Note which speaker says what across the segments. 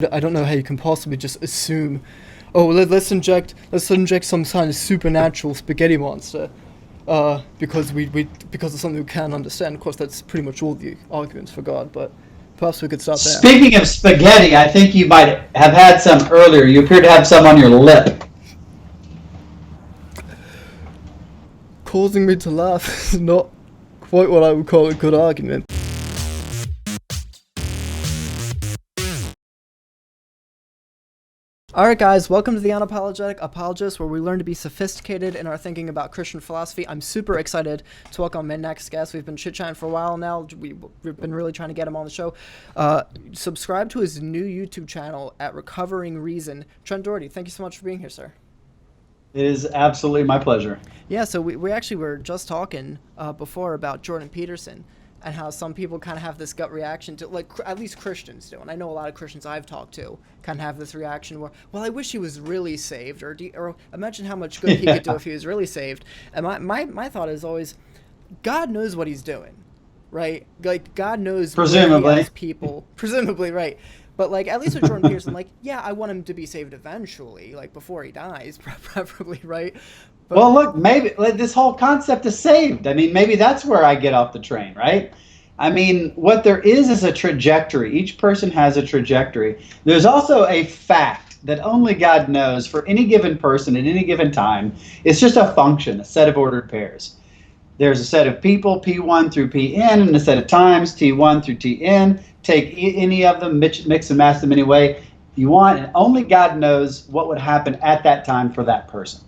Speaker 1: I don't know how you can possibly just assume, oh, let's inject some kind of supernatural spaghetti monster, because of something we can't understand. Of course, that's pretty much all the arguments for God, but perhaps we could start there.
Speaker 2: Speaking of spaghetti, I think you might have had some earlier. You appear to have some on your lip.
Speaker 1: Causing me to laugh is not quite what I would call a good argument. Alright guys, welcome to the Unapologetic Apologist, where we learn to be sophisticated in our thinking about Christian philosophy. I'm super excited to welcome my next guest. We've been chit-chatting for a while now. We've been really trying to get him on the show. Subscribe to his new YouTube channel at Recovering Reason. Trent Dougherty, thank you so much for being here, sir.
Speaker 2: It is absolutely my pleasure.
Speaker 1: Yeah, so we actually were just talking before about Jordan Peterson and how some people kind of have this gut reaction to, like, at least Christians do, and I know a lot of Christians I've talked to kind of have this reaction where, well, I wish he was really saved, or imagine how much good he could do if he was really saved. And my thought is always, God knows what he's doing, right? Like, God knows
Speaker 2: presumably
Speaker 1: where he has people, presumably, right? But, like, at least with Jordan Peterson, like, yeah, I want him to be saved eventually, like, before he dies, preferably, right? But,
Speaker 2: well, look, maybe this whole concept is saved. I mean, maybe that's where I get off the train, right? I mean, what there is a trajectory. Each person has a trajectory. There's also a fact that only God knows for any given person at any given time. It's just a function, a set of ordered pairs. There's a set of people, P1 through Pn, and a set of times, T1 through Tn. Take any of them, mix and match them any way you want, and only God knows what would happen at that time for that person.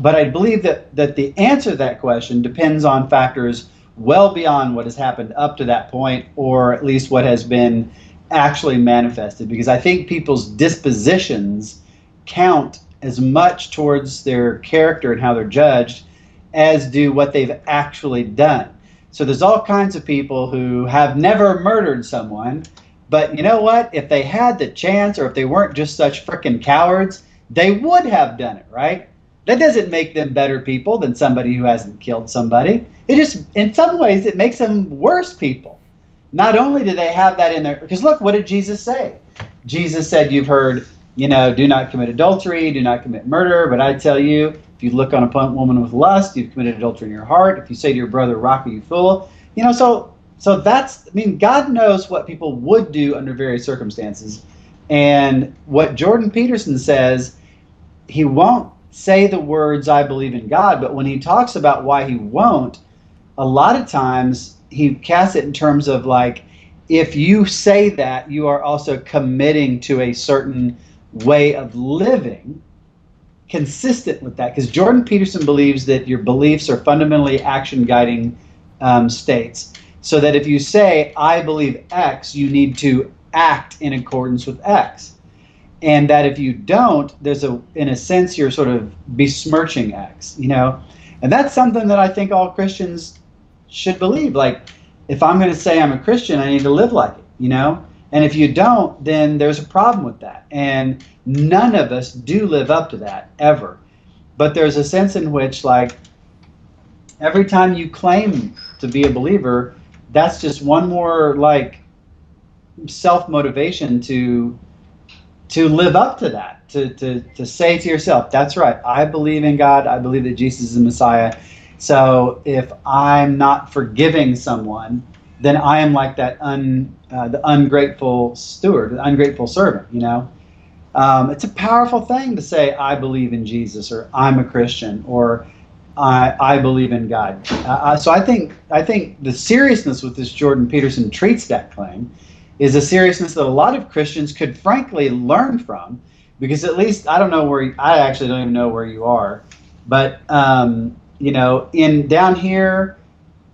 Speaker 2: But I believe that the answer to that question depends on factors well beyond what has happened up to that point, or at least what has been actually manifested, because I think people's dispositions count as much towards their character and how they're judged as do what they've actually done. So there's all kinds of people who have never murdered someone, but you know what? If they had the chance, or if they weren't just such frickin' cowards, they would have done it, right? That doesn't make them better people than somebody who hasn't killed somebody. It just, in some ways, it makes them worse people. Not only do they have that in there, because look, what did Jesus say? Jesus said, you've heard, do not commit adultery, do not commit murder, but I tell you, if you look on a woman with lust, you've committed adultery in your heart. If you say to your brother, rock, you fool. So that's, I mean, God knows what people would do under various circumstances. And what Jordan Peterson says, he won't say the words, I believe in God, but when he talks about why he won't, a lot of times he casts it in terms of, like, if you say that, you are also committing to a certain way of living consistent with that. Because Jordan Peterson believes that your beliefs are fundamentally action guiding states. So that if you say, I believe X, you need to act in accordance with X. And that if you don't, in a sense, you're sort of besmirching X, And that's something that I think all Christians should believe. Like, if I'm going to say I'm a Christian, I need to live like it, And if you don't, then there's a problem with that. And none of us do live up to that, ever. But there's a sense in which, like, every time you claim to be a believer, that's just one more, like, self-motivation to live up to that, to say to yourself, that's right, I believe in God, I believe that Jesus is the Messiah. So if I'm not forgiving someone, then I am like that the ungrateful steward, the ungrateful servant, It's a powerful thing to say, I believe in Jesus, or I'm a Christian, or I believe in God. So I think the seriousness with this Jordan Peterson treats that claim is a seriousness that a lot of Christians could frankly learn from, because at least I actually don't even know where you are, but down here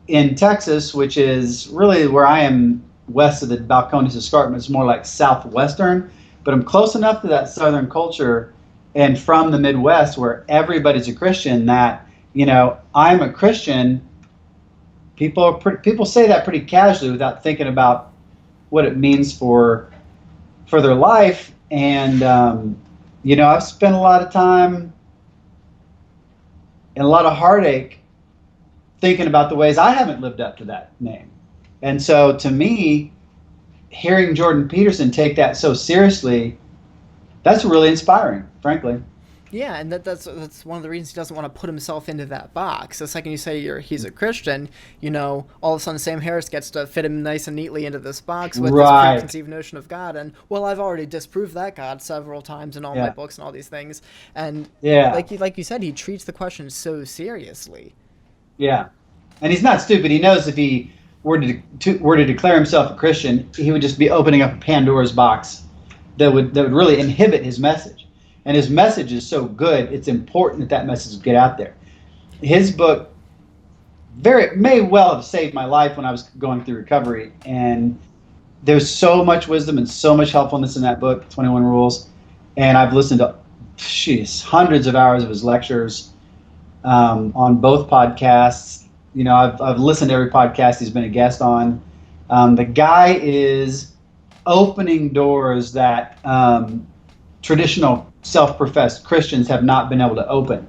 Speaker 2: in Texas, which is really where I am west of the Balcones Escarpment, it's more like southwestern, but I'm close enough to that southern culture and from the Midwest where everybody's a Christian that, I'm a Christian. People say that pretty casually without thinking about what it means for their life. And I've spent a lot of time and a lot of heartache thinking about the ways I haven't lived up to that name. And so to me, hearing Jordan Peterson take that so seriously, that's really inspiring, frankly.
Speaker 1: Yeah, and that's one of the reasons he doesn't want to put himself into that box. The second you say he's a Christian, all of a sudden Sam Harris gets to fit him nice and neatly into this box with this
Speaker 2: Right.
Speaker 1: preconceived notion of God. And well, I've already disproved that God several times in all my books and all these things. And like you said, he treats the question so seriously.
Speaker 2: Yeah, and he's not stupid. He knows if he were to declare himself a Christian, he would just be opening up a Pandora's box that would really inhibit his message. And his message is so good, it's important that message get out there. His book may well have saved my life when I was going through recovery. And there's so much wisdom and so much helpfulness in that book, 21 Rules. And I've listened to, hundreds of hours of his lectures on both podcasts. I've listened to every podcast he's been a guest on. The guy is opening doors that traditional self-professed Christians have not been able to open.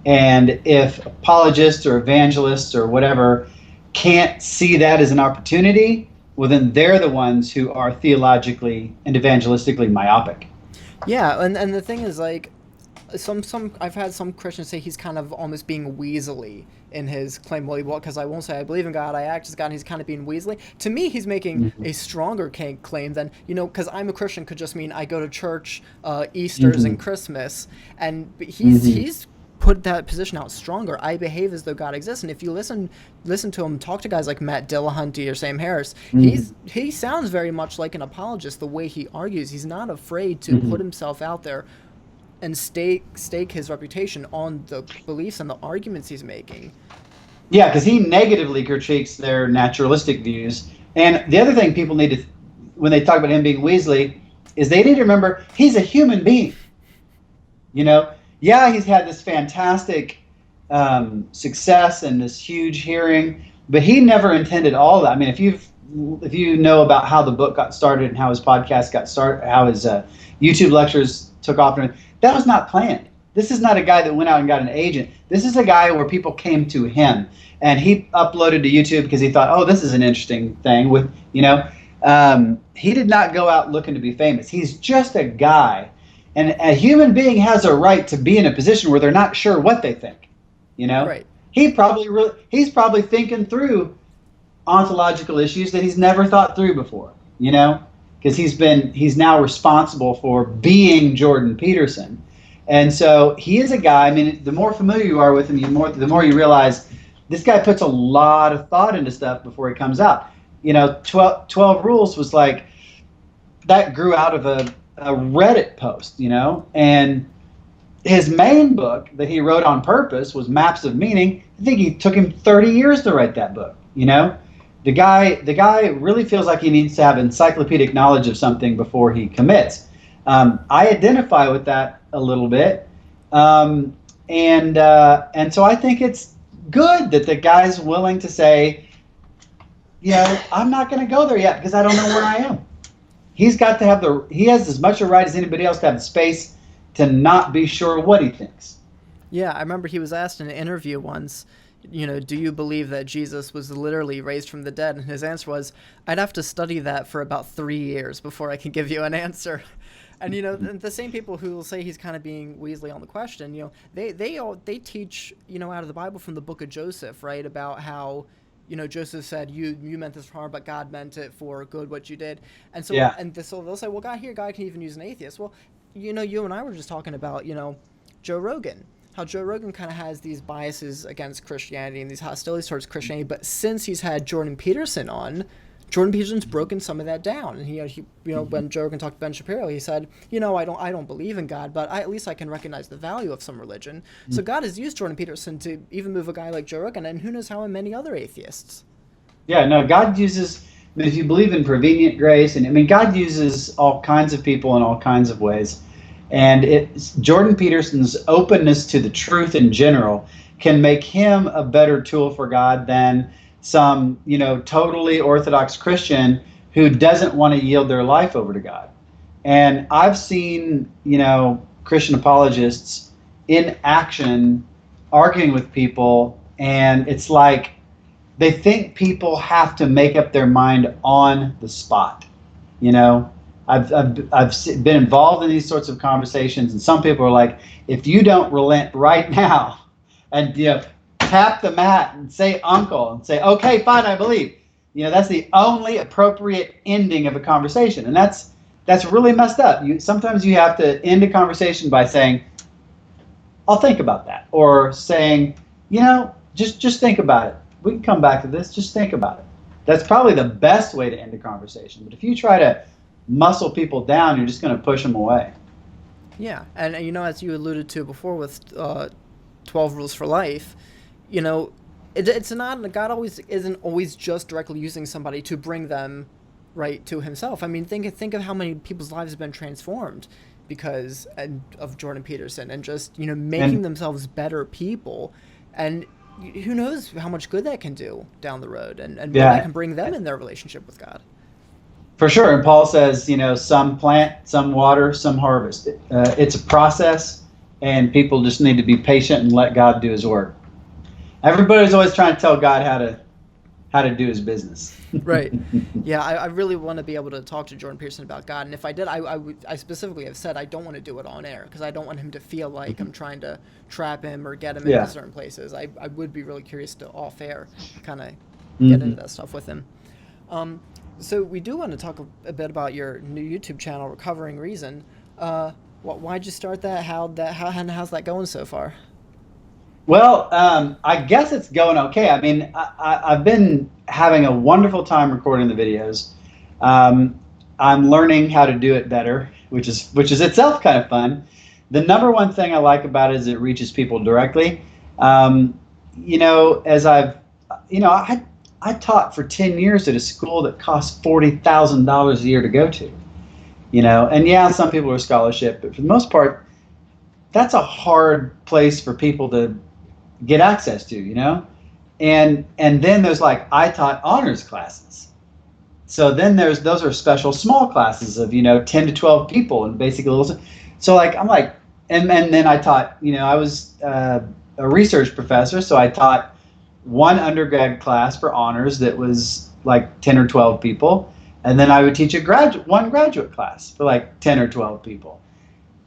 Speaker 2: And if apologists or evangelists or whatever can't see that as an opportunity, well, then they're the ones who are theologically and evangelistically myopic.
Speaker 1: Yeah, and the thing is, like, some I've had some Christians say he's kind of almost being weaselly in his claim. Well, because I won't say I believe in God, I act as God, and he's kind of being weaselly. To me, he's making a stronger claim than, because I'm a Christian could just mean I go to church Easter's and Christmas, and he's put that position out stronger. I behave as though God exists, and if you listen to him talk to guys like Matt Dillahunty or Sam Harris, he sounds very much like an apologist. The way he argues, he's not afraid to put himself out there and stake his reputation on the beliefs and the arguments he's making.
Speaker 2: Yeah, because he negatively critiques their naturalistic views. And the other thing people need to, when they talk about him being Weasley, is they need to remember he's a human being. Yeah, he's had this fantastic success and this huge hearing, but he never intended all that. I mean, if you know about how the book got started and how his podcast got started, how his YouTube lectures took off, that was not planned. This is not a guy that went out and got an agent. This is a guy where people came to him, and he uploaded to YouTube because he thought, oh, this is an interesting thing. He did not go out looking to be famous. He's just a guy, and a human being has a right to be in a position where they're not sure what they think.
Speaker 1: Right.
Speaker 2: He's probably thinking through ontological issues that he's never thought through before. Because he's now responsible for being Jordan Peterson. And so he is a guy, I mean, the more familiar you are with him, the more you realize this guy puts a lot of thought into stuff before he comes out. 12 Rules was like, that grew out of a Reddit post, and his main book that he wrote on purpose was Maps of Meaning. I think it took him 30 years to write that book, The guy really feels like he needs to have encyclopedic knowledge of something before he commits. I identify with that a little bit, and so I think it's good that the guy's willing to say, I'm not going to go there yet because I don't know where I am. He has as much a right as anybody else to have the space to not be sure what he thinks.
Speaker 1: Yeah, I remember he was asked in an interview once, do you believe that Jesus was literally raised from the dead? And his answer was, I'd have to study that for about 3 years before I can give you an answer. And, the same people who will say he's kind of being Weasley on the question, they teach, out of the Bible from the book of Joseph, right, about how, Joseph said, you meant this for harm, but God meant it for good, what you did. And so, so they'll say, well, God can even use an atheist. Well, you and I were just talking about, Joe Rogan. How Joe Rogan kind of has these biases against Christianity and these hostilities towards Christianity, but since he's had Jordan Peterson on, Jordan Peterson's broken some of that down. And he when Joe Rogan talked to Ben Shapiro, he said, I don't believe in God, but at least I can recognize the value of some religion. So God has used Jordan Peterson to even move a guy like Joe Rogan, and who knows how many other atheists.
Speaker 2: Yeah, no, God uses. I mean, if you believe in prevenient grace, and God uses all kinds of people in all kinds of ways. And it's Jordan Peterson's openness to the truth in general can make him a better tool for God than some, totally Orthodox Christian who doesn't want to yield their life over to God. And I've seen, Christian apologists in action arguing with people, and it's like they think people have to make up their mind on the spot. You know, been involved in these sorts of conversations, and some people are like, if you don't relent right now, and tap the mat and say uncle and say, okay, fine, I believe. That's the only appropriate ending of a conversation, and that's really messed up. Sometimes you have to end a conversation by saying, I'll think about that, or saying, just think about it. We can come back to this. Just think about it. That's probably the best way to end a conversation. But if you try to muscle people down, you're just going to push them away.
Speaker 1: Yeah, and as you alluded to before with 12 Rules for Life, it's not, God isn't always just directly using somebody to bring them right to himself. I mean, think of how many people's lives have been transformed because of Jordan Peterson, and just making themselves better people, and who knows how much good that can do down the road, and where that can bring them in their relationship with God.
Speaker 2: For sure. And Paul says, some plant, some water, some harvest. It's a process, and people just need to be patient and let God do his work. Everybody's always trying to tell God how to do his business.
Speaker 1: Right. Yeah, I really want to be able to talk to Jordan Peterson about God, and if I did, I specifically have said I don't want to do it on air, because I don't want him to feel like I'm trying to trap him or get him into certain places. I would be really curious to off air kind of get into that stuff with him. So we do want to talk a bit about your new YouTube channel, Recovering Reason. Why'd you start that? How's that going so far?
Speaker 2: Well, I guess it's going okay. I mean, I've been having a wonderful time recording the videos. I'm learning how to do it better, which is itself kind of fun. The number one thing I like about it is it reaches people directly. As I taught for 10 years at a school that cost $40,000 a year to go to, and some people are scholarship, but for the most part, that's a hard place for people to get access to, and then there's I taught honors classes. So then those are special small classes of, 10 to 12 people and basically so and then I taught, I was a research professor, so I taught one undergrad class for honors that was 10 or 12 people, and then I would teach one graduate class for 10 or 12 people,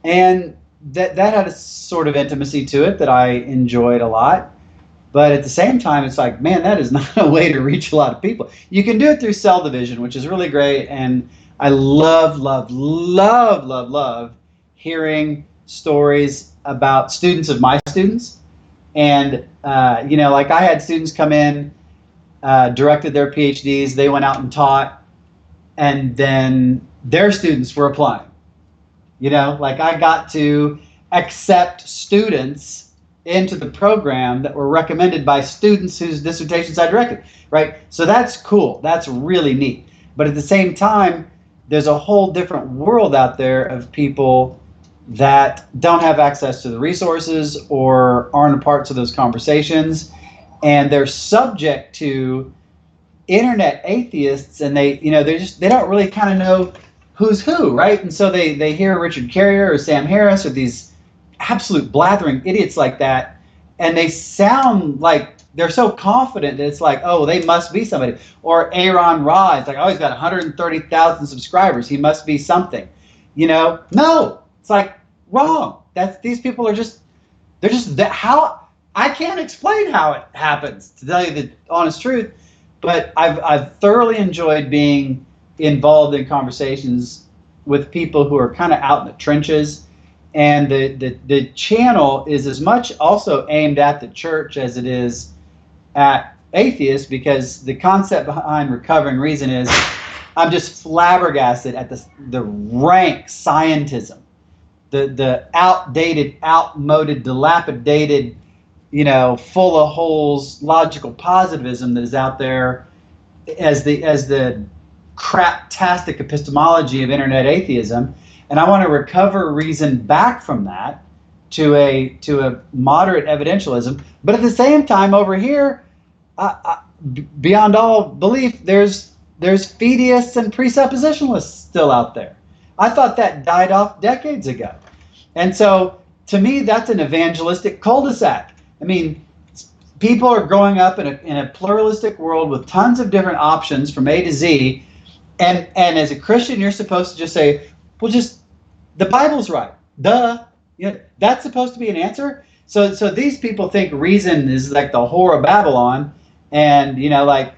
Speaker 2: and that had a sort of intimacy to it that I enjoyed a lot. But at the same time, it's man, that is not a way to reach a lot of people. You can do it through cell division, which is really great, and I love hearing stories about students of my students. And, I had students come in, directed their PhDs, they went out and taught, and then their students were applying. I got to accept students into the program that were recommended by students whose dissertations I directed, right? So that's cool. That's really neat. But at the same time, there's a whole different world out there of people that don't have access to the resources or aren't a part of those conversations, and they're subject to internet atheists, and they don't really kind of know who's who, right? And so they hear Richard Carrier or Sam Harris or these absolute blathering idiots like that, and they sound like they're so confident that it's oh, they must be somebody. Or Aaron Ra, it's oh, he's got 130,000 subscribers, he must be something. No, it's wrong. These people are they're just how I can't explain how it happens, to tell you the honest truth. But I've thoroughly enjoyed being involved in conversations with people who are kind of out in the trenches, and the channel is as much also aimed at the church as it is at atheists, because the concept behind Recovering Reason is I'm just flabbergasted at the rank scientism, the outdated, outmoded, dilapidated, full of holes logical positivism that is out there as the craptastic epistemology of internet atheism. And I want to recover reason back from that to a moderate evidentialism. But at the same time, over here, beyond all belief, there's fideists and presuppositionalists still out there. I thought that died off decades ago. And so, to me, that's an evangelistic cul-de-sac. I mean, people are growing up in a pluralistic world with tons of different options from A to Z, And as a Christian, you're supposed to just say, well, just the Bible's right. Duh. That's supposed to be an answer. So these people think reason is like the whore of Babylon, and like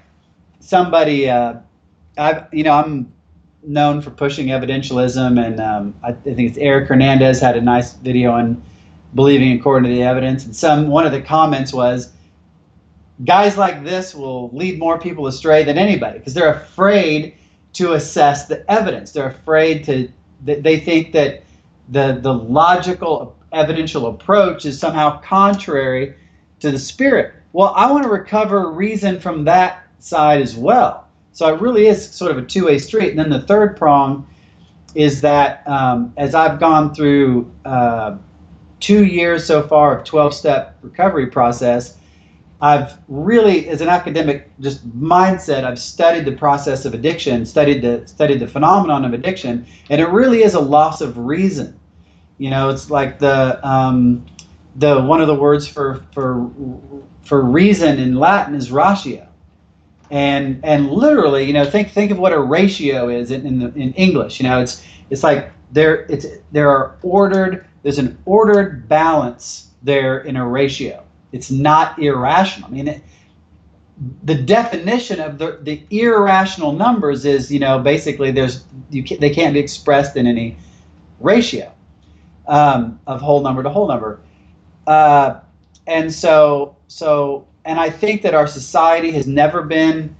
Speaker 2: somebody. I'm known for pushing evidentialism, and I think it's Eric Hernandez had a nice video on believing according to the evidence. And one of the comments was, guys like this will lead more people astray than anybody because they're afraid to assess the evidence. They're afraid they think that the logical evidential approach is somehow contrary to the Spirit. Well, I want to recover reason from that side as well. So it really is sort of a two-way street. And then the third prong is that as I've gone through 2 years so far of 12-step recovery process, I've really, as an academic just mindset, I've studied the process of addiction, studied the phenomenon of addiction, and it really is a loss of reason. It's like the one of the words for reason in Latin is ratio, and literally, think of what a ratio is in English. It's like there's an ordered balance there in a ratio. It's not irrational. I mean, the definition of the irrational numbers is, basically they can't be expressed in any ratio of whole number to whole number. And I think that our society has never been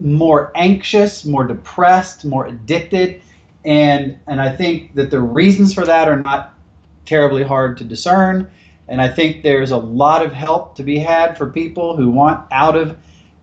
Speaker 2: more anxious, more depressed, more addicted, and I think that the reasons for that are not terribly hard to discern. And I think there's a lot of help to be had for people who want out of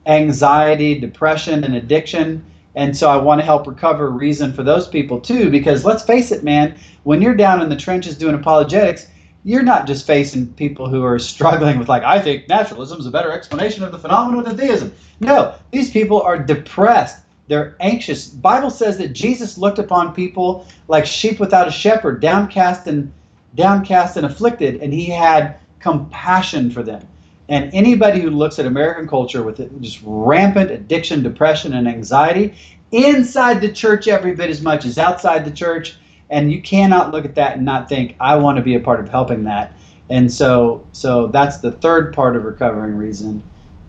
Speaker 2: anxiety, depression, and addiction. And so I want to help recover reason for those people too, because let's face it, man, when you're down in the trenches doing apologetics, you're not just facing people who are struggling with I think naturalism is a better explanation of the phenomenon than theism. No, these people are depressed. They're anxious. The Bible says that Jesus looked upon people like sheep without a shepherd, downcast and afflicted, and he had compassion for them. And anybody who looks at American culture with just rampant addiction, depression, and anxiety inside the church every bit as much as outside the church, and you cannot look at that and not think, I want to be a part of helping that. And so that's the third part of recovering reason,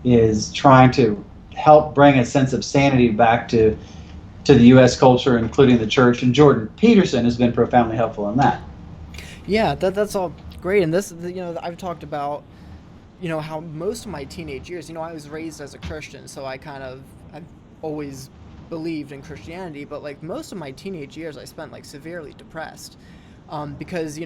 Speaker 2: is trying to help bring a sense of sanity back to the U.S. culture, including the church. And Jordan Peterson has been profoundly helpful in that.
Speaker 1: Yeah, that's all great. And this, I've talked about, how most of my teenage years, I was raised as a Christian, so I've always believed in Christianity, but most of my teenage years I spent severely depressed, because,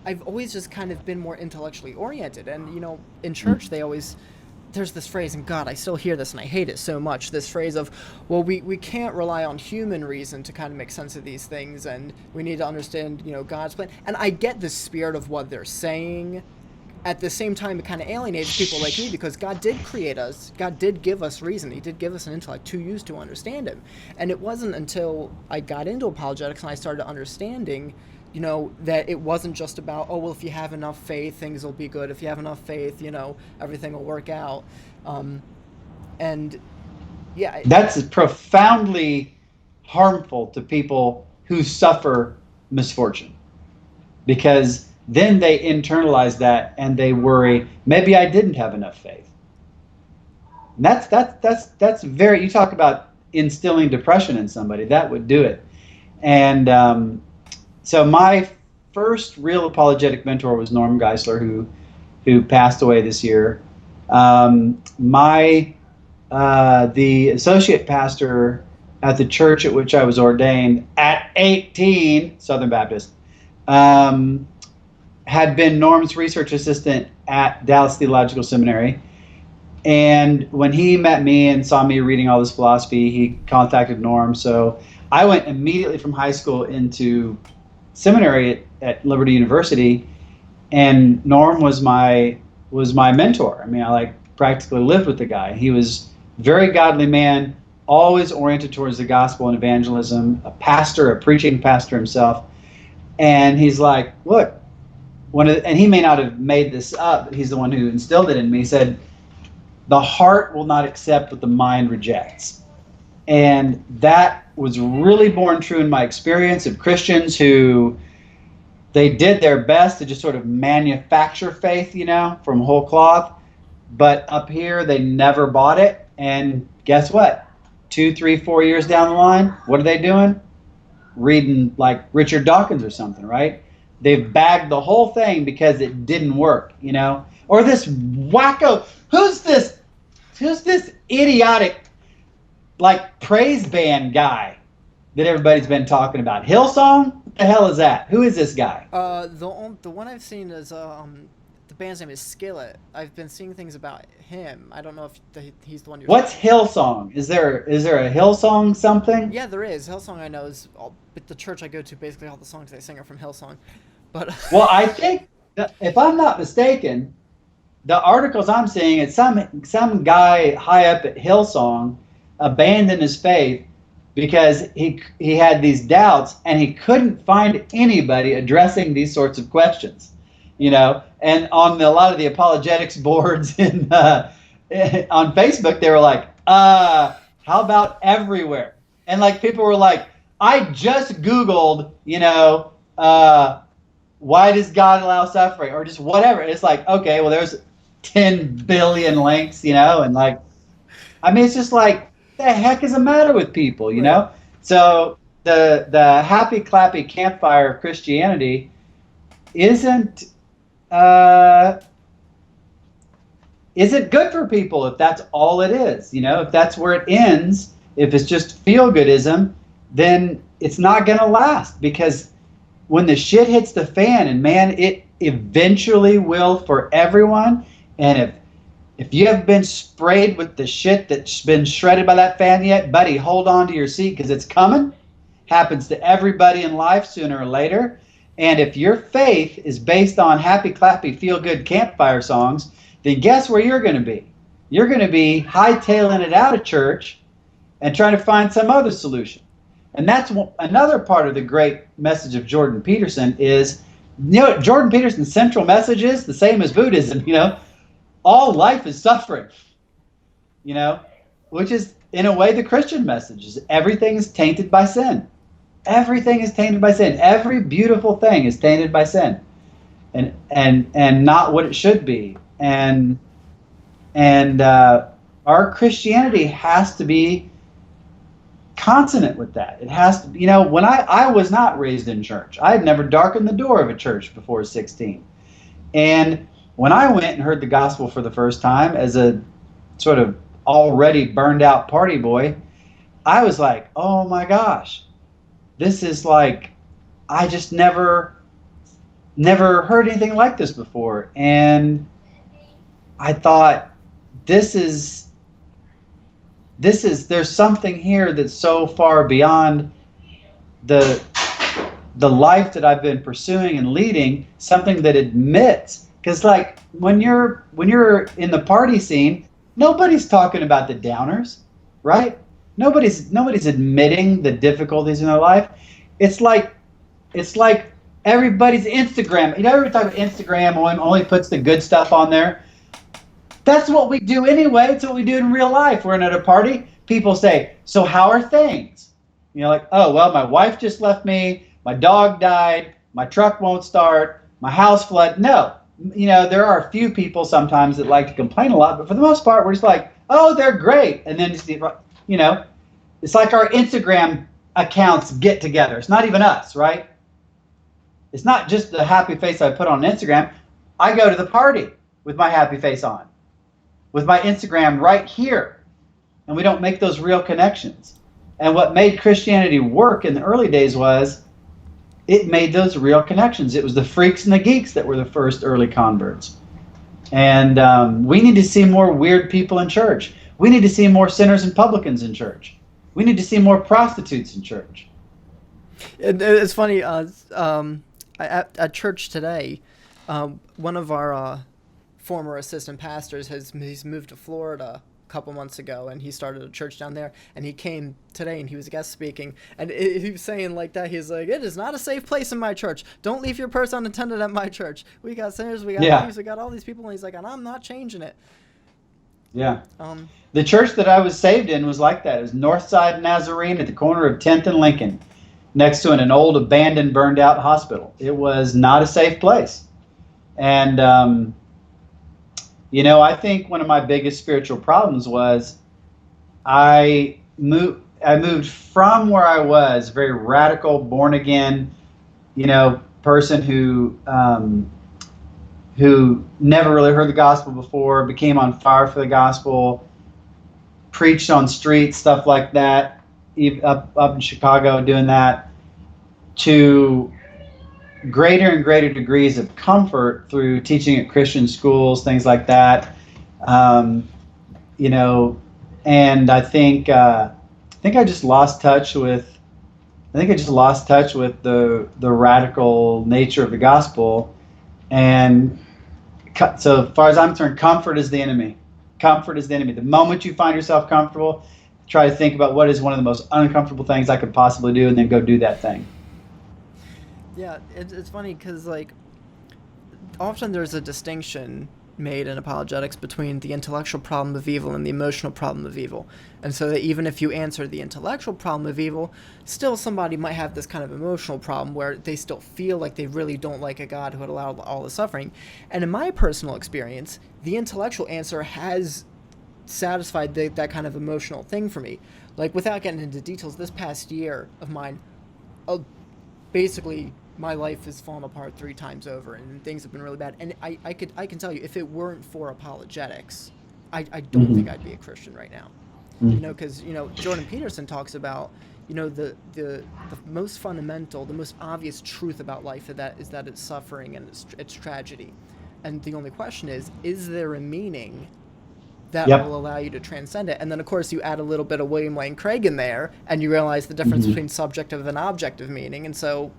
Speaker 1: I've always just kind of been more intellectually oriented. And, in church there's this phrase, and God, I still hear this and I hate it so much, this phrase of, well, we can't rely on human reason to kind of make sense of these things, and we need to understand, God's plan. And I get the spirit of what they're saying. At the same time, it kind of alienates people like me, because God did create us. God did give us reason. He did give us an intellect to use to understand him. And it wasn't until I got into apologetics and I started understanding that it wasn't just about, oh, well, if you have enough faith, things will be good. If you have enough faith, everything will work out. And yeah.
Speaker 2: That's profoundly harmful to people who suffer misfortune, because then they internalize that and they worry, maybe I didn't have enough faith. And that's very, you talk about instilling depression in somebody, that would do it. And so my first real apologetic mentor was Norm Geisler, who passed away this year. The associate pastor at the church at which I was ordained at 18, Southern Baptist, had been Norm's research assistant at Dallas Theological Seminary. And when he met me and saw me reading all this philosophy, he contacted Norm. So I went immediately from high school into seminary at Liberty University, and Norm was my mentor. I mean, I practically lived with the guy. He was a very godly man, always oriented towards the gospel and evangelism, a pastor, a preaching pastor himself. And he's like, look, and he may not have made this up, but he's the one who instilled it in me. He said, the heart will not accept what the mind rejects. And that was really borne true in my experience of Christians who they did their best to just sort of manufacture faith, from whole cloth. But up here, they never bought it. And guess what? 2, 3, 4 years down the line, what are they doing? Reading like Richard Dawkins or something, right? They've bagged the whole thing because it didn't work, Or this wacko, who's this idiotic, like, praise band guy that everybody's been talking about? Hillsong? What the hell is that? Who is this guy?
Speaker 1: The one I've seen is the band's name is Skillet. I've been seeing things about him. I don't know if he's the one you're.
Speaker 2: What's Hillsong? Is there a Hillsong something?
Speaker 1: Yeah, there is. Hillsong I know is but the church I go to, basically all the songs they sing are from Hillsong. But
Speaker 2: well, I think if I'm not mistaken, the articles I'm seeing, it's some guy high up at Hillsong abandoned his faith because he had these doubts and he couldn't find anybody addressing these sorts of questions. And on a lot of the apologetics boards on Facebook, they were like, how about everywhere? And like people were like, I just Googled, why does God allow suffering, or just whatever. And it's like, okay, well, there's 10 billion links, and like, I mean, it's just like, the heck is the matter with people,
Speaker 1: Right.
Speaker 2: So the happy clappy campfire of Christianity isn't good for people if that's all it is. If that's where it ends, if it's just feel-goodism, then it's not going to last, because when the shit hits the fan, and man, it eventually will for everyone. And if you haven't been sprayed with the shit that's been shredded by that fan yet, buddy, hold on to your seat, because it's coming. Happens to everybody in life sooner or later. And if your faith is based on happy, clappy, feel-good campfire songs, then guess where you're going to be? You're going to be hightailing it out of church and trying to find some other solution. And that's another part of the great message of Jordan Peterson is, Jordan Peterson's central message is the same as Buddhism, all life is suffering, which is in a way the Christian message is everything is tainted by sin. Everything is tainted by sin. Every beautiful thing is tainted by sin, and not what it should be. And our Christianity has to be consonant with that. It has to, when I was not raised in church, I had never darkened the door of a church before 16. And when I went and heard the gospel for the first time as a sort of already burned out party boy, I was like, oh my gosh, this is like, I just never heard anything like this before. And I thought, there's something here that's so far beyond the life that I've been pursuing and leading, something that admits, because like when you're in the party scene, nobody's talking about the downers, right? Nobody's admitting the difficulties in their life. It's like everybody's Instagram. Every time Instagram only puts the good stuff on there. That's what we do anyway. It's what we do in real life. We're at a party. People say, so how are things? Like, oh, well, my wife just left me. My dog died. My truck won't start. My house flooded. No. There are a few people sometimes that like to complain a lot, but for the most part, we're just like, oh, they're great. And then, it's like our Instagram accounts get together. It's not even us, right? It's not just the happy face I put on Instagram. I go to the party with my happy face on, with my Instagram right here, and we don't make those real connections. And what made Christianity work in the early days was it made those real connections. It was the freaks and the geeks that were the first early converts. And we need to see more weird people in church. We need to see more sinners and publicans in church. We need to see more prostitutes in church.
Speaker 1: It's funny, at church today, one of our former assistant pastors he's moved to Florida a couple months ago, and he started a church down there, and he came today and he was guest speaking, and he was saying like that, he's like, it is not a safe place in my church. Don't leave your purse unattended at my church. We got sinners, we got thieves, we got all these people, and he's like, and I'm not changing it.
Speaker 2: Yeah.
Speaker 1: Um,
Speaker 2: The church that I was saved in was like that. It was Northside Nazarene at the corner of 10th and Lincoln, next to an old abandoned, burned out hospital. It was not a safe place. And, I think one of my biggest spiritual problems was I moved from where I was, very radical, born again, person who never really heard the gospel before, became on fire for the gospel, preached on streets, stuff like that, up in Chicago doing that, to greater and greater degrees of comfort through teaching at Christian schools, things like that. Um, and I think I just lost touch with. I think I just lost touch with the radical nature of the gospel, and so as far as I'm concerned, comfort is the enemy. Comfort is the enemy. The moment you find yourself comfortable, try to think about what is one of the most uncomfortable things I could possibly do, and then go do that thing.
Speaker 1: yeah, it's funny because like often there's a distinction made in apologetics between the intellectual problem of evil and the emotional problem of evil. And so that even if you answer the intellectual problem of evil, still somebody might have this kind of emotional problem where they still feel like they really don't like a God who had allowed all the suffering. And in my personal experience, the intellectual answer has satisfied that kind of emotional thing for me. Like, without getting into details, this past year of mine, uh, basically my life has fallen apart 3 times over, and things have been really bad. And I can tell you, if it weren't for apologetics, I don't think I'd be a Christian right now. Because Jordan Peterson talks about the most fundamental, the most obvious truth about life is that it's suffering and it's tragedy, and the only question is there a meaning that
Speaker 2: Yep.
Speaker 1: will allow you to transcend it? And then, of course, you add a little bit of William Lane Craig in there, and you realize the difference between subjective and objective meaning. And so,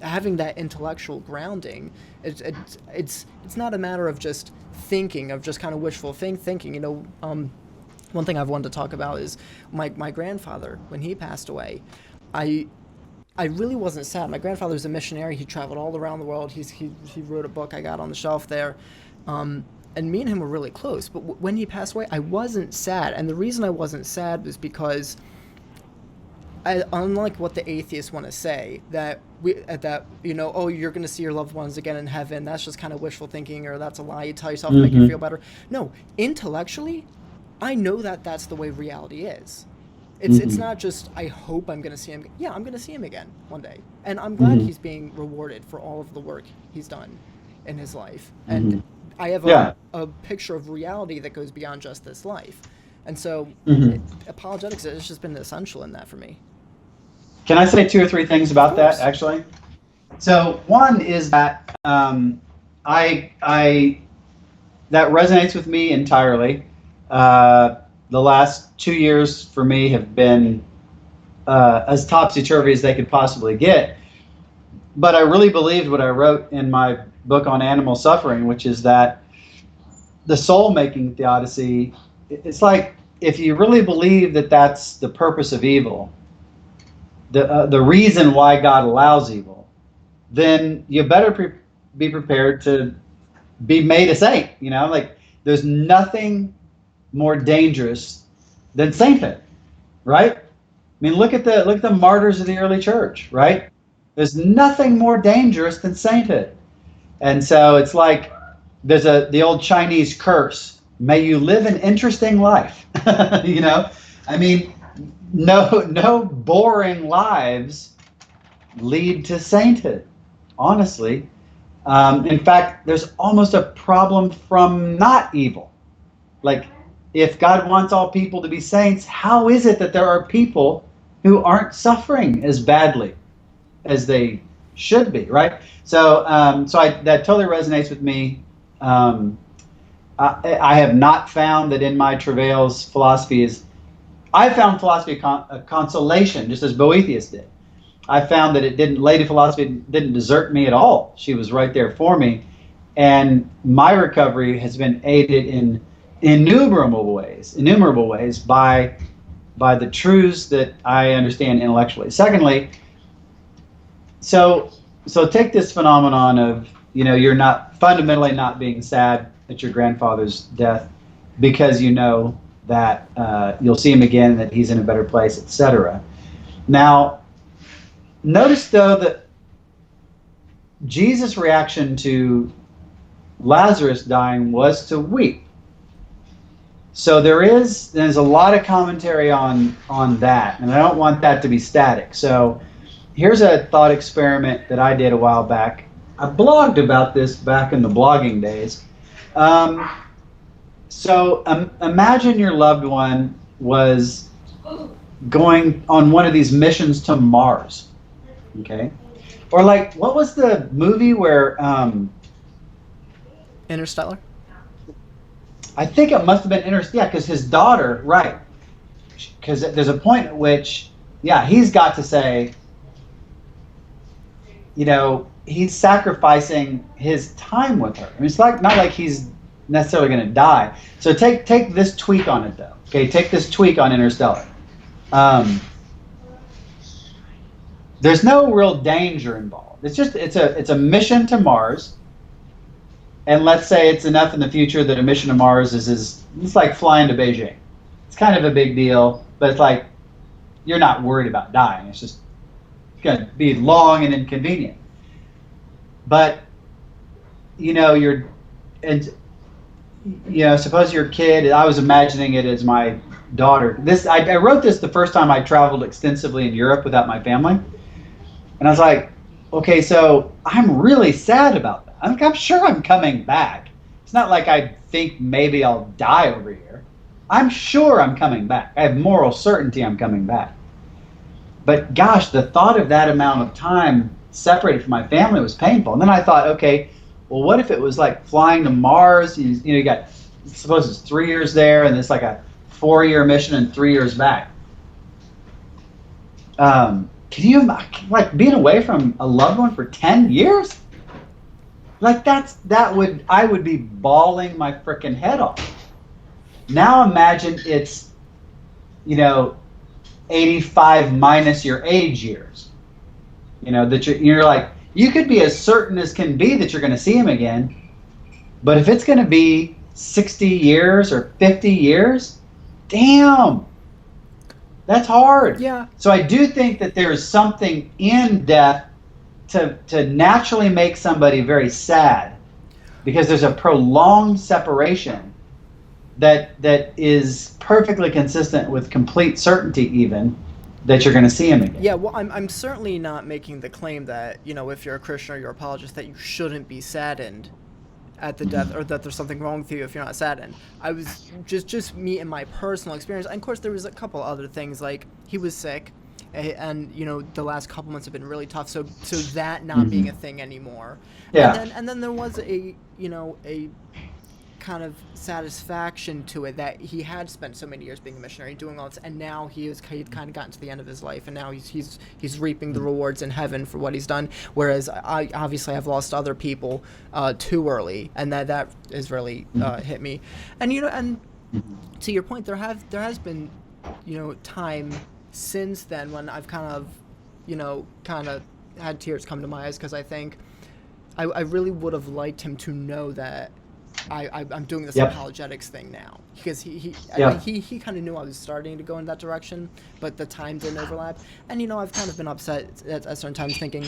Speaker 1: having that intellectual grounding, it's not a matter of just thinking, of just kind of wishful thinking. One thing I've wanted to talk about is my grandfather. When he passed away, I really wasn't sad. My grandfather was a missionary. He traveled all around the world. He wrote a book I got on the shelf there. And me and him were really close. But when he passed away, I wasn't sad. And the reason I wasn't sad was because, unlike what the atheists want to say, that oh, you're going to see your loved ones again in heaven, that's just kind of wishful thinking, or that's a lie you tell yourself to make you feel better. No, intellectually, I know that that's the way reality is. It's not just, I hope I'm going to see him. Yeah, I'm going to see him again one day. And I'm glad he's being rewarded for all of the work he's done in his life. And I have a picture of reality that goes beyond just this life. And so apologetics has just been essential in that for me.
Speaker 2: Can I say 2 or 3 things about that, actually? So one is that I that resonates with me entirely. The last 2 years for me have been as topsy-turvy as they could possibly get. But I really believed what I wrote in my book on animal suffering, which is that the soul-making theodicy, it's like, if you really believe that that's the purpose of evil, the reason why God allows evil, then you better be prepared to be made a saint. Like, there's nothing more dangerous than sainthood, right? I mean, look at the martyrs of the early church, right? There's nothing more dangerous than sainthood. And so it's like there's the old Chinese curse, may you live an interesting life. I mean, no boring lives lead to sainthood, honestly. In fact, there's almost a problem from not evil. Like, if God wants all people to be saints, how is it that there are people who aren't suffering as badly as they should be, right? So, that totally resonates with me. I have not found that in my travails philosophy is. I found philosophy a consolation, just as Boethius did. I found that Lady Philosophy didn't desert me at all. She was right there for me, and my recovery has been aided in innumerable ways by the truths that I understand intellectually. Secondly, so take this phenomenon of you're not fundamentally not being sad at your grandfather's death. because you know that you'll see him again, that he's in a better place, etc. Now, notice though that Jesus' reaction to Lazarus dying was to weep. So there's a lot of commentary on that, and I don't want that to be static. So here's a thought experiment that I did a while back. I blogged about this back in the blogging days. Imagine your loved one was going on one of these missions to Mars, okay? Or like, what was the movie where...
Speaker 1: Interstellar?
Speaker 2: I think it must have been Interstellar, yeah, because his daughter, right, because there's a point at which, yeah, he's got to say, you know, he's sacrificing his time with her. I mean, it's like not like he's necessarily going to die. So take this tweak on it, though. Okay, take this tweak on Interstellar. There's no real danger involved. It's just it's a mission to Mars, and let's say it's enough in the future that a mission to Mars is it's like flying to Beijing. It's kind of a big deal, but it's like you're not worried about dying. It's just going to be long and inconvenient. But you know, suppose your kid. I was imagining it as my daughter. I wrote this the first time I traveled extensively in Europe without my family. And I was like, okay, so I'm really sad about that. I'm sure I'm coming back. It's not like I think maybe I'll die over here. I'm sure I'm coming back. I have moral certainty I'm coming back. But gosh, the thought of that amount of time separated from my family was painful. And then I thought, okay, well, what if it was like flying to Mars? You got, suppose it's 3 years there, and it's like a 4-year mission and 3 years back. Can you imagine, like, being away from a loved one for 10 years? Like, I would be bawling my frickin' head off. Now imagine it's, 85 minus your age years. That you're like, you could be as certain as can be that you're going to see him again, but if it's going to be 60 years or 50 years, damn, that's hard.
Speaker 1: Yeah.
Speaker 2: So I do think that there is something in death to naturally make somebody very sad, because there's a prolonged separation that is perfectly consistent with complete certainty even that you're going to see him again.
Speaker 1: Yeah, well, I'm certainly not making the claim that, if you're a Christian or you're a apologist, that you shouldn't be saddened at the death, or that there's something wrong with you if you're not saddened. I was just me and my personal experience. And of course, there was a couple other things, like he was sick, and the last couple months have been really tough. So that not being a thing anymore.
Speaker 2: Yeah.
Speaker 1: And then there was a kind of satisfaction to it that he had spent so many years being a missionary, doing all this, and now he'd kind of gotten to the end of his life, and now he's reaping the rewards in heaven for what he's done. Whereas I obviously have lost other people too early, and that has really hit me. And and to your point, there has been time since then when I've kind of had tears come to my eyes, because I think I really would have liked him to know that I'm doing this apologetics thing now, because he kind of knew I was starting to go in that direction, but the time didn't overlap. And I've kind of been upset at certain times, thinking,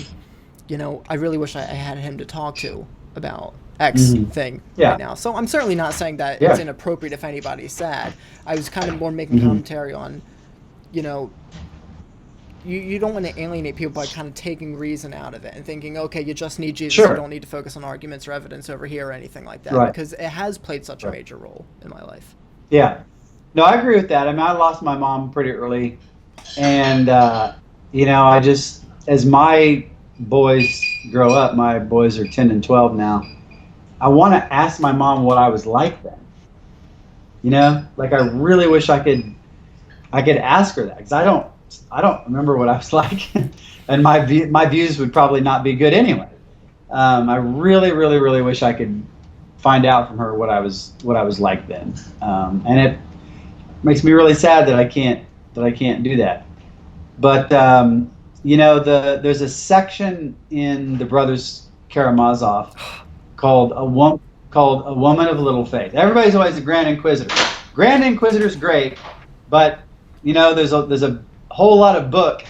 Speaker 1: I really wish I had him to talk to about X thing right now. So I'm certainly not saying that it's inappropriate if anybody's sad. I was kind of more making commentary on, you don't want to alienate people by kind of taking reason out of it and thinking, okay, you just need Jesus, you don't need to focus on arguments or evidence over here or anything like that, because it has played such a major role in my life. Yeah.
Speaker 2: No, I agree with that. I mean, I lost my mom pretty early, and I just, as my boys grow up, my boys are 10 and 12 now, I want to ask my mom what I was like then. Like, I really wish I could ask her that, because I don't remember what I was like, and my views would probably not be good anyway. I really, really, really wish I could find out from her what I was like then, and it makes me really sad that I can't do that. But there's a section in the Brothers Karamazov called called A Woman of Little Faith. Everybody's always a Grand Inquisitor. Grand Inquisitor's great, but there's a whole lot of book.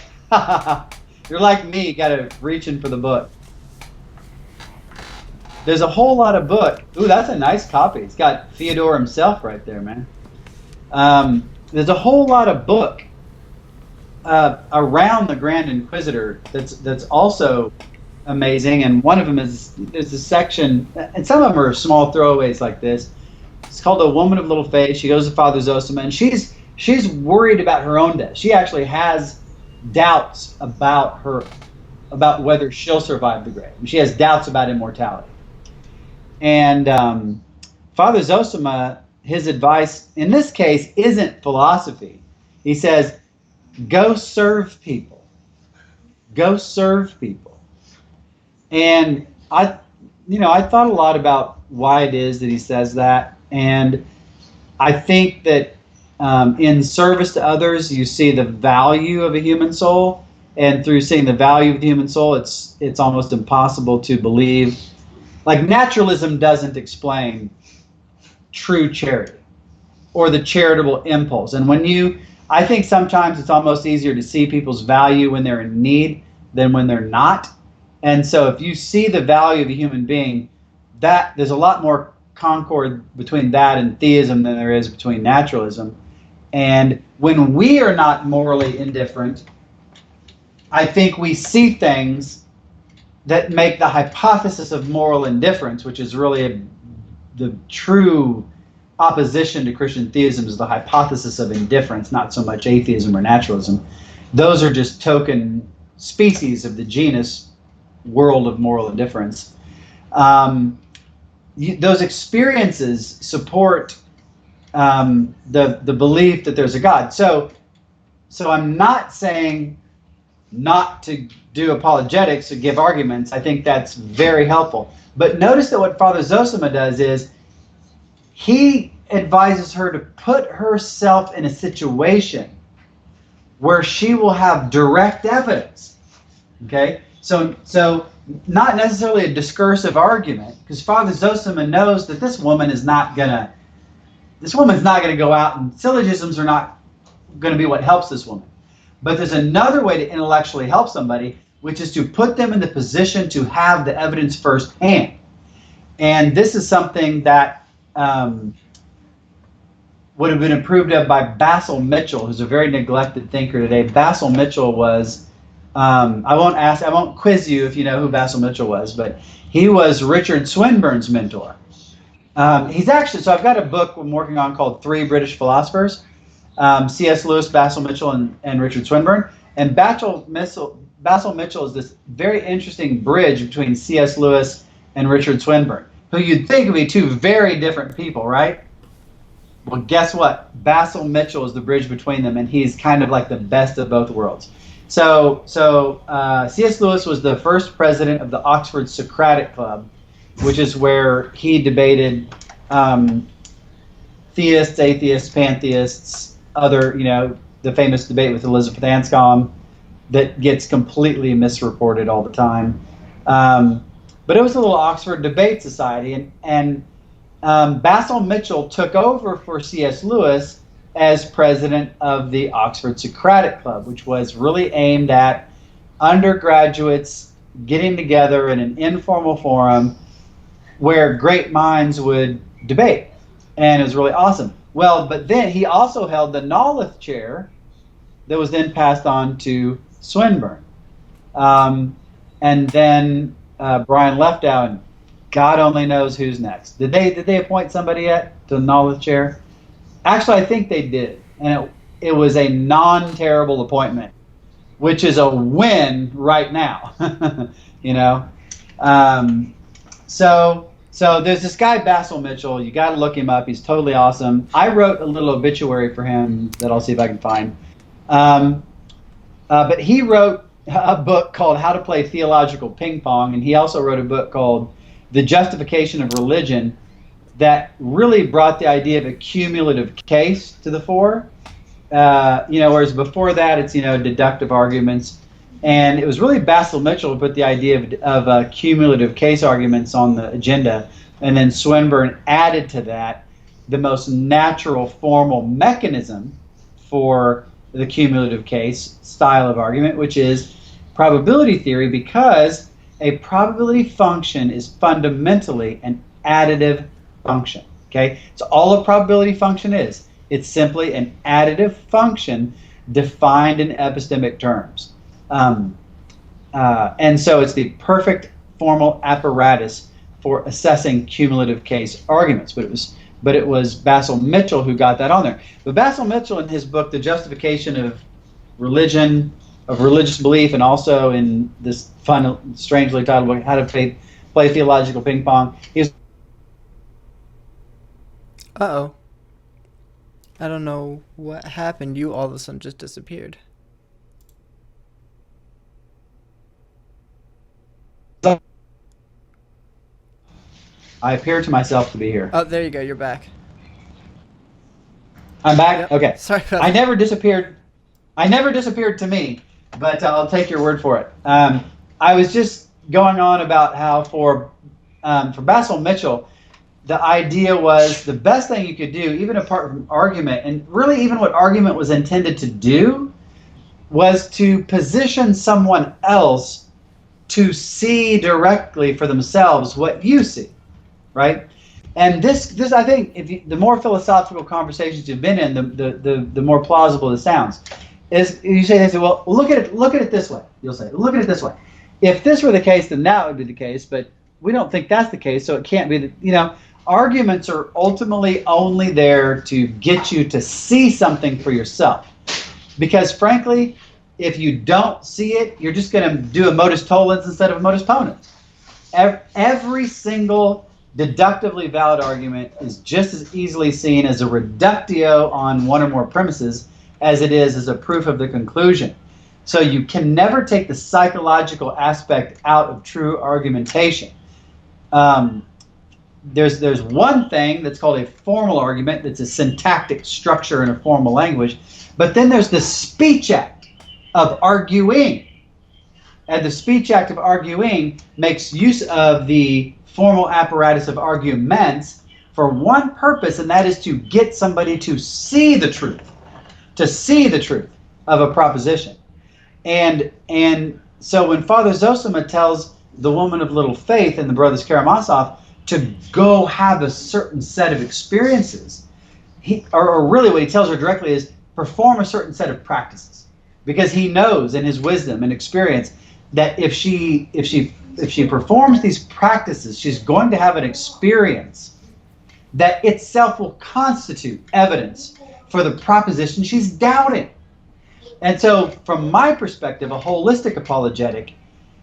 Speaker 2: You're like me, you gotta reach in for the book. There's a whole lot of book. Ooh, that's a nice copy. It's got Theodore himself right there, man. There's a whole lot of book around the Grand Inquisitor that's also amazing, and one of them is a section, and some of them are small throwaways like this. It's called A Woman of Little Faith. She goes to Father Zosima, and she's worried about her own death. She actually has doubts about whether she'll survive the grave. She has doubts about immortality. And Father Zosima, his advice in this case isn't philosophy. He says, go serve people. Go serve people. And I thought a lot about why it is that he says that. And I think that in service to others, you see the value of a human soul. And through seeing the value of the human soul, it's almost impossible to believe. Like, naturalism doesn't explain true charity or the charitable impulse. And I think sometimes it's almost easier to see people's value when they're in need than when they're not. And so if you see the value of a human being, that there's a lot more concord between that and theism than there is between naturalism. And when we are not morally indifferent, I think we see things that make the hypothesis of moral indifference, which is really the true opposition to Christian theism, is the hypothesis of indifference, not so much atheism or naturalism. Those are just token species of the genus world of moral indifference. Those experiences support the belief that there's a God. So I'm not saying not to do apologetics or give arguments. I think that's very helpful. But notice that what Father Zosima does is he advises her to put herself in a situation where she will have direct evidence. Okay? So not necessarily a discursive argument, because Father Zosima knows that this woman's not gonna go out, and syllogisms are not going to be what helps this woman. But there's another way to intellectually help somebody, which is to put them in the position to have the evidence firsthand. And this is something that would have been approved of by Bassel Mitchell, who's a very neglected thinker today. Bassel Mitchell was, I won't quiz you if you know who Bassel Mitchell was, but he was Richard Swinburne's mentor. He's actually, so I've got a book I'm working on called Three British Philosophers. C.S. Lewis, Bassel Mitchell, and Richard Swinburne. And Bassel Mitchell is this very interesting bridge between C.S. Lewis and Richard Swinburne, who you'd think would be two very different people, right? Well, guess what? Bassel Mitchell is the bridge between them, and he's kind of like the best of both worlds. So C.S. Lewis was the first president of the Oxford Socratic Club, which is where he debated theists, atheists, pantheists, other, the famous debate with Elizabeth Anscombe that gets completely misreported all the time. But it was a little Oxford debate society, and Bassel Mitchell took over for C.S. Lewis as president of the Oxford Socratic Club, which was really aimed at undergraduates getting together in an informal forum where great minds would debate. And it was really awesome. Well, but then he also held the Knowleth chair that was then passed on to Swinburne. And then Brian Leftow, and God only knows who's next. Did they appoint somebody yet to the Knowleth chair? Actually, I think they did. And it was a non-terrible appointment, which is a win right now. So there's this guy, Bassel Mitchell. You got to look him up. He's totally awesome. I wrote a little obituary for him that I'll see if I can find. But he wrote a book called How to Play Theological Ping Pong, and he also wrote a book called The Justification of Religion that really brought the idea of a cumulative case to the fore. Whereas before that, it's, deductive arguments. And it was really Bassel Mitchell who put the idea of cumulative case arguments on the agenda And then Swinburne added to that the most natural formal mechanism for the cumulative case style of argument, which is probability theory, because a probability function is fundamentally an additive function. Okay, so all a probability function is, it's simply an additive function defined in epistemic terms. And so it's the perfect formal apparatus for assessing cumulative case arguments. But it was Bassel Mitchell who got that on there. But Bassel Mitchell, in his book, The Justification of Religion, of Religious Belief, and also in this fun, strangely titled book, How to Play Theological Ping Pong, he's...
Speaker 1: Uh-oh. I don't know what happened. You all of a sudden just disappeared.
Speaker 2: I appear to myself to be here.
Speaker 1: Oh, there you go. You're back.
Speaker 2: I'm back?
Speaker 1: Yep.
Speaker 2: Okay.
Speaker 1: Sorry about
Speaker 2: I
Speaker 1: that.
Speaker 2: never disappeared. I never disappeared to me, but I'll take your word for it. I was just going on about how for Bassel Mitchell, the idea was the best thing you could do, even apart from argument, and really even what argument was intended to do, was to position someone else to see directly for themselves what you see, right? And this I think, the more philosophical conversations you've been in, the more plausible it sounds. Is you say, well, look at it this way. You'll say, look at it this way. If this were the case, then that would be the case, but we don't think that's the case, so it can't be. Arguments are ultimately only there to get you to see something for yourself. Because frankly, if you don't see it, you're just going to do a modus tollens instead of a modus ponens. Every single deductively valid argument is just as easily seen as a reductio on one or more premises as it is as a proof of the conclusion. So you can never take the psychological aspect out of true argumentation. There's one thing that's called a formal argument, that's a syntactic structure in a formal language, but then there's the speech act of arguing. And the speech act of arguing makes use of the formal apparatus of arguments for one purpose, and that is to get somebody to see the truth of a proposition. And so when Father Zosima tells the woman of little faith and the brothers Karamazov to go have a certain set of experiences, or really what he tells her directly is perform a certain set of practices, because he knows in his wisdom and experience that if she performs these practices, she's going to have an experience that itself will constitute evidence for the proposition she's doubting. And so from my perspective, a holistic apologetic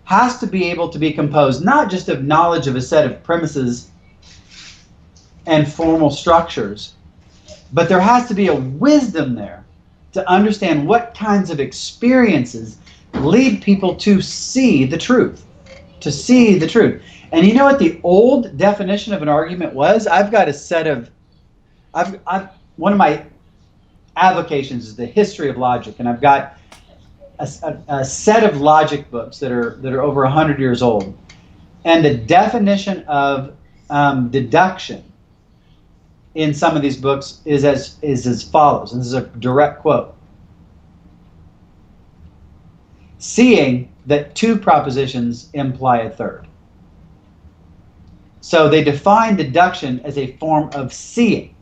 Speaker 2: has to be able to be composed not just of knowledge of a set of premises and formal structures, but there has to be a wisdom there to understand what kinds of experiences lead people to see the truth. And you know what the old definition of an argument was? I've got a set of, one of my avocations is the history of logic, and I've got a set of logic books that are over 100 years old. And the definition of deduction in some of these books is as follows, and this is a direct quote. Seeing that two propositions imply a third. So they define deduction as a form of seeing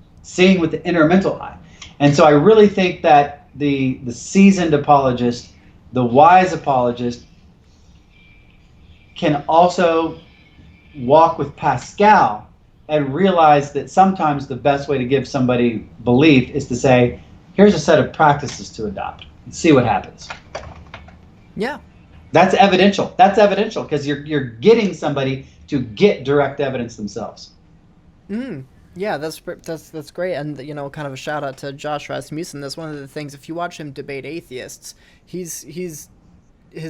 Speaker 2: with the inner mental eye. And so I really think that the seasoned apologist, the wise apologist, can also walk with Pascal and realize that sometimes the best way to give somebody belief is to say, here's a set of practices to adopt and see what happens.
Speaker 1: Yeah.
Speaker 2: That's evidential because you're getting somebody to get direct evidence themselves.
Speaker 1: Yeah, that's great, and kind of a shout out to Josh Rasmussen. That's one of the things. If you watch him debate atheists, his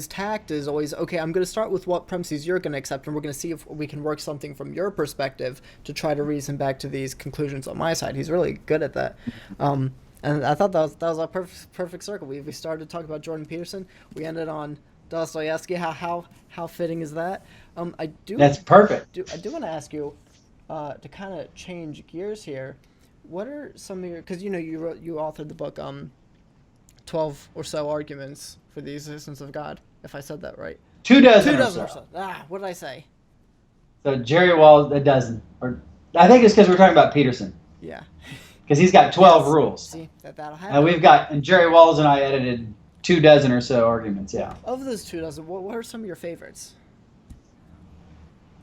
Speaker 1: tact is always, okay, I'm going to start with what premises you're going to accept, and we're going to see if we can work something from your perspective to try to reason back to these conclusions on my side. He's really good at that. And I thought that was a perfect circle. We started talking about Jordan Peterson. We ended on Dostoevsky. How fitting is that?
Speaker 2: That's perfect.
Speaker 1: I do want to ask you, to kind of change gears here, what are some of your, because you authored the book 12 or so arguments for the existence of God, if I said that right.
Speaker 2: 24
Speaker 1: Two
Speaker 2: or
Speaker 1: dozen or
Speaker 2: so.
Speaker 1: so. What did I say?
Speaker 2: So Jerry Wall, a dozen. Or I think it's because we're talking about Peterson.
Speaker 1: Yeah.
Speaker 2: Because he's got 12
Speaker 1: Yes.
Speaker 2: rules.
Speaker 1: See, that'll happen.
Speaker 2: And Jerry Walls and I edited 24 or so arguments, yeah.
Speaker 1: Of those 24, what are some of your favorites?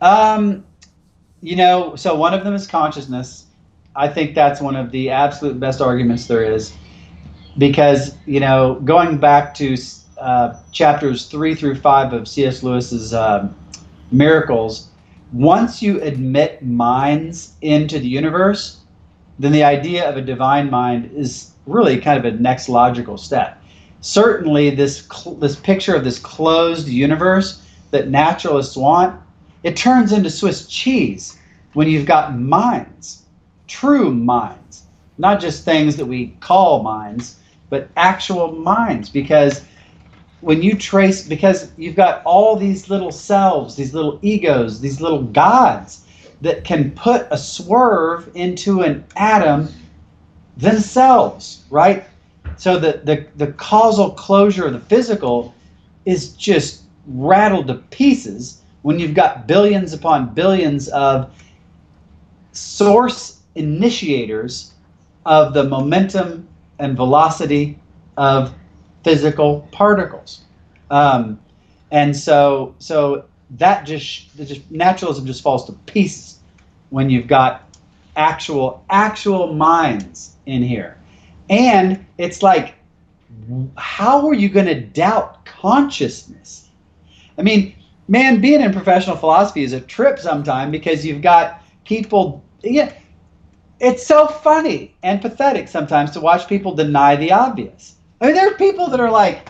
Speaker 2: So one of them is consciousness. I think that's one of the absolute best arguments there is. Because, going back to chapters 3 through 5 of C.S. Lewis's Miracles, once you admit minds into the universe, then the idea of a divine mind is really kind of a next logical step. Certainly, this picture of this closed universe that naturalists want, it turns into Swiss cheese when you've got minds, true minds, not just things that we call minds, but actual minds. Because because you've got all these little selves, these little egos, these little gods that can put a swerve into an atom themselves, right? So the causal closure of the physical is just rattled to pieces when you've got billions upon billions of source initiators of the momentum and velocity of physical particles. And so that just naturalism just falls to pieces when you've got actual minds in here. And it's like, how are you going to doubt consciousness? I mean, man, being in professional philosophy is a trip sometime because you've got people, it's so funny and pathetic sometimes to watch people deny the obvious. I mean, there are people that are like,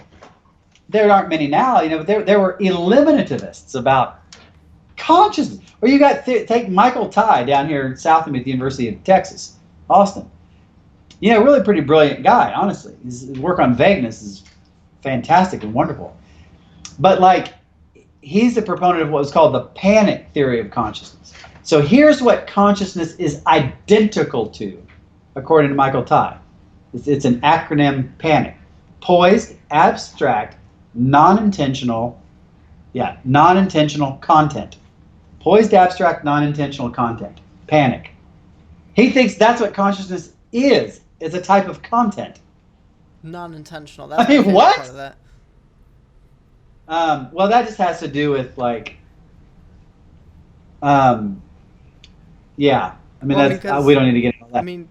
Speaker 2: there aren't many now, but there were eliminativists about consciousness. Or you got, take Michael Ty down here south of me at the University of Texas, Austin. Really pretty brilliant guy, honestly. His work on vagueness is fantastic and wonderful. But he's a proponent of what was called the panic theory of consciousness. So here's what consciousness is identical to, according to Michael Ty. It's an acronym, PANIC. Poised, abstract, non-intentional content. Poised, abstract, non-intentional content. PANIC. He thinks that's what consciousness is. It's a type of content.
Speaker 1: Non-intentional. That's my favorite
Speaker 2: what?
Speaker 1: part of that.
Speaker 2: Well, that just has to do with yeah. I mean, we don't need to get into that.
Speaker 1: I mean,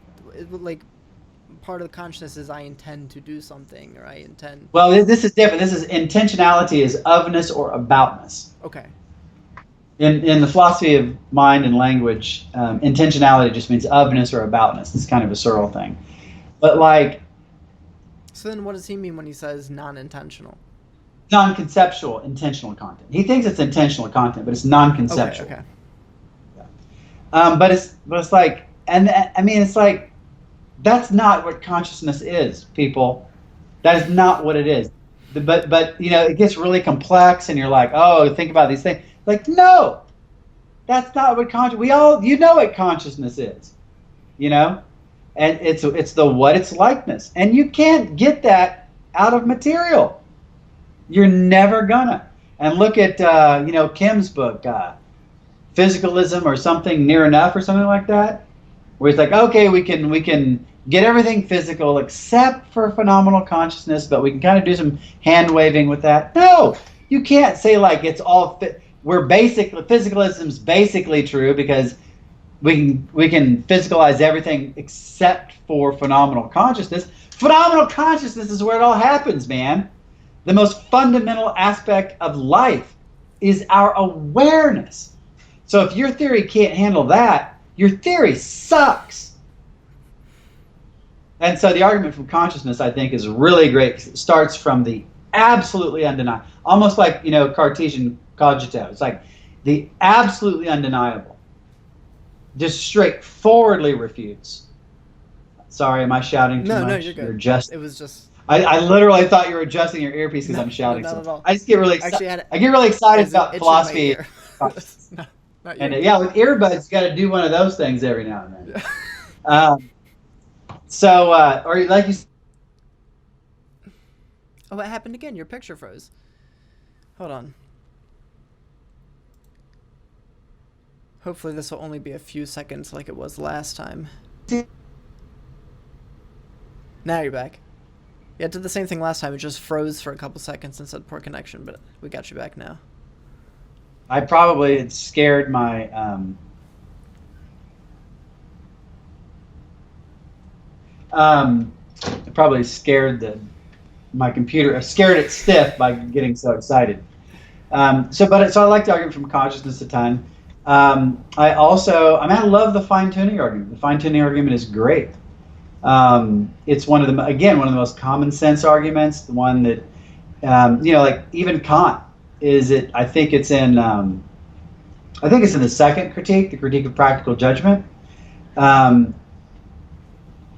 Speaker 1: part of the consciousness is I intend to do something, or I intend.
Speaker 2: Well, this is different. This is intentionality is ofness or aboutness.
Speaker 1: Okay.
Speaker 2: In the philosophy of mind and language, intentionality just means ofness or aboutness. It's kind of a Searle thing. But
Speaker 1: So then what does he mean when he says non-intentional?
Speaker 2: Non-conceptual, intentional content. He thinks it's intentional content, but it's non-conceptual.
Speaker 1: Okay.
Speaker 2: Yeah. But it's like, and I mean, it's like, that's not what consciousness is, people. That is not what it is. But it gets really complex, and you're like, oh, think about these things. Like, no, that's not what you know what consciousness is, and it's the what its likeness, and you can't get that out of material. You're never gonna. And look at Kim's book, Physicalism or something near enough or something like that, where it's like, okay, we can get everything physical except for phenomenal consciousness, but we can kind of do some hand waving with that. No, you can't say it's all physicalism's basically true because we can physicalize everything except for phenomenal consciousness. Phenomenal consciousness is where it all happens, man. The most fundamental aspect of life is our awareness. So if your theory can't handle that, your theory sucks. And so the argument from consciousness, I think, is really great because it starts from the absolutely undeniable, almost like Cartesian cogito. It's like the absolutely undeniable, just straightforwardly refutes. Sorry, am I shouting too much?
Speaker 1: No, you're good. It was just.
Speaker 2: I literally thought you were adjusting your earpiece because I'm shouting.
Speaker 1: Not at all.
Speaker 2: I just get really excited. I get really excited about philosophy.
Speaker 1: No. Not
Speaker 2: And
Speaker 1: you.
Speaker 2: yeah, with earbuds, you got to do one of those things every now and then.
Speaker 1: Yeah.
Speaker 2: Um, or like you
Speaker 1: Oh, what happened again? Your picture froze. Hold on. Hopefully this will only be a few seconds like it was last time.
Speaker 2: said,
Speaker 1: Now you're back. Yeah, it did the same thing last time. It just froze for a couple seconds and said poor connection, but we got you back now.
Speaker 2: I probably had scared my. I probably scared my computer. I scared it stiff by getting so excited. So I like the argument from consciousness a ton. I love the fine tuning argument. The fine tuning argument is great. It's one of the most common sense arguments. The one that like even Kant is it. I think it's in the second critique, the critique of practical judgment.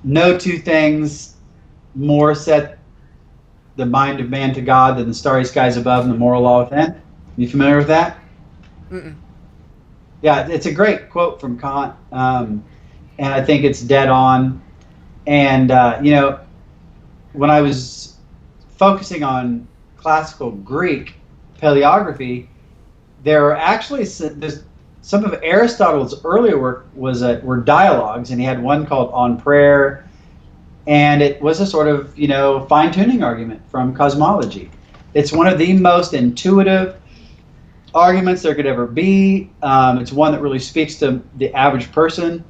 Speaker 2: No two things more set the mind of man to God than the starry skies above and the moral law within. You familiar with that?
Speaker 1: Mm-mm.
Speaker 2: Yeah, it's a great quote from Kant, and I think it's dead on. And when I was focusing on classical Greek paleography, there are actually some of Aristotle's earlier work were dialogues, and he had one called On Prayer, and it was a sort of fine-tuning argument from cosmology. It's one of the most intuitive arguments there could ever be. It's one that really speaks to the average person,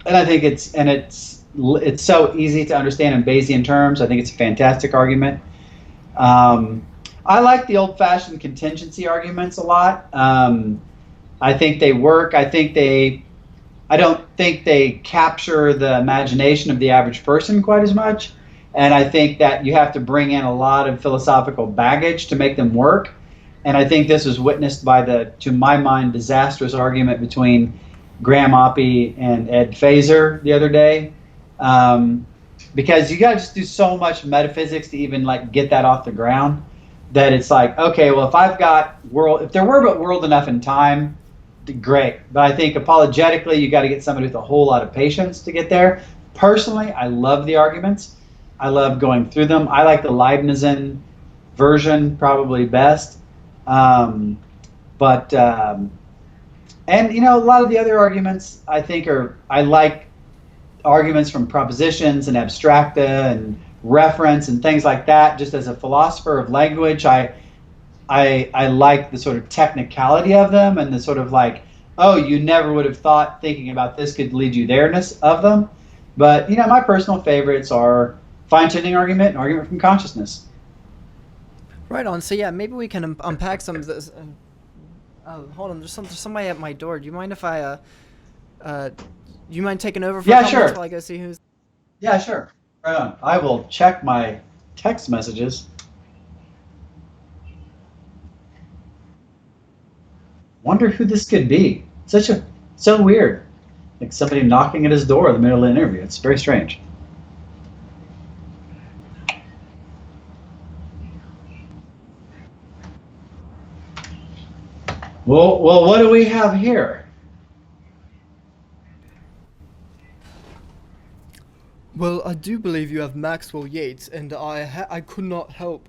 Speaker 2: and I think it's so easy to understand in Bayesian terms. I think it's a fantastic argument. I like the old-fashioned contingency arguments a lot. I think they work. I don't think they capture the imagination of the average person quite as much. And I think that you have to bring in a lot of philosophical baggage to make them work. And I think this was witnessed by to my mind, disastrous argument between Graham Oppie and Ed Feser the other day. Because you got to just do so much metaphysics to even get that off the ground, that it's like, okay, well, if there were but world enough in time, great. But I think apologetically, you got to get somebody with a whole lot of patience to get there. Personally, I love the arguments. I love going through them. I like the Leibnizian version probably best. And a lot of the other arguments I think I like arguments from propositions and abstracta and reference and things like that. Just as a philosopher of language, I like the sort of technicality of them and the sort of you never would have thought thinking about this could lead you there-ness of them. But, my personal favorites are fine-tuning argument and argument from consciousness.
Speaker 1: Right on. So yeah, maybe we can unpack some of this. Hold on, there's somebody at my door. Do you mind if I do you mind taking over for a couple minutes while I go see who's?
Speaker 2: Yeah, sure. Right on. I will check my text messages. Wonder who this could be. So weird. Like somebody knocking at his door in the middle of an interview. It's very strange. Well, what do we have here?
Speaker 1: Well, I do believe you have Maxwell Yates, and I could not help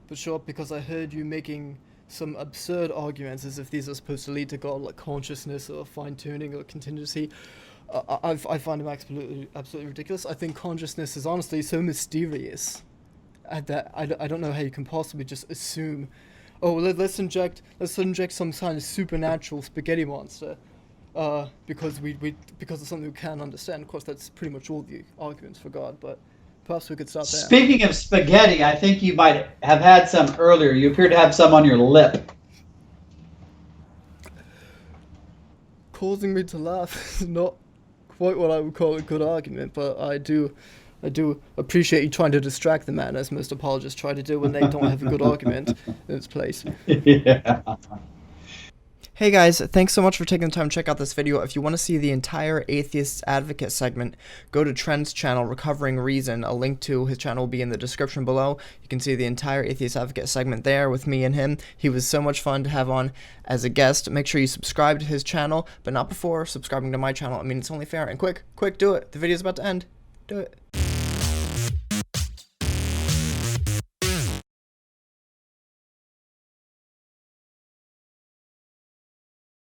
Speaker 1: but show up because I heard you making some absurd arguments as if these are supposed to lead to God, like consciousness or fine-tuning or contingency. I find them absolutely ridiculous. I think consciousness is honestly so mysterious that I don't know how you can possibly just assume, oh, let's inject some kind of supernatural spaghetti monster because it's something we can't understand. Of course, that's pretty much all the arguments for God, but perhaps we could stop there.
Speaker 2: Speaking of spaghetti, I think you might have had some earlier. You appear to have some on your lip.
Speaker 1: Causing me to laugh is not quite what I would call a good argument, but I do appreciate you trying to distract the man, as most apologists try to do when they don't have a good argument in its place.
Speaker 2: Yeah.
Speaker 1: Hey guys, thanks so much for taking the time to check out this video. If you want to see the entire Atheist Advocate segment, go to Trent's channel, Recovering Reason. A link to his channel will be in the description below. You can see the entire Atheist Advocate segment there with me and him. He was so much fun to have on as a guest. Make sure you subscribe to his channel, but not before subscribing to my channel. I mean, it's only fair. And quick, do it. The video's about to end. Do it.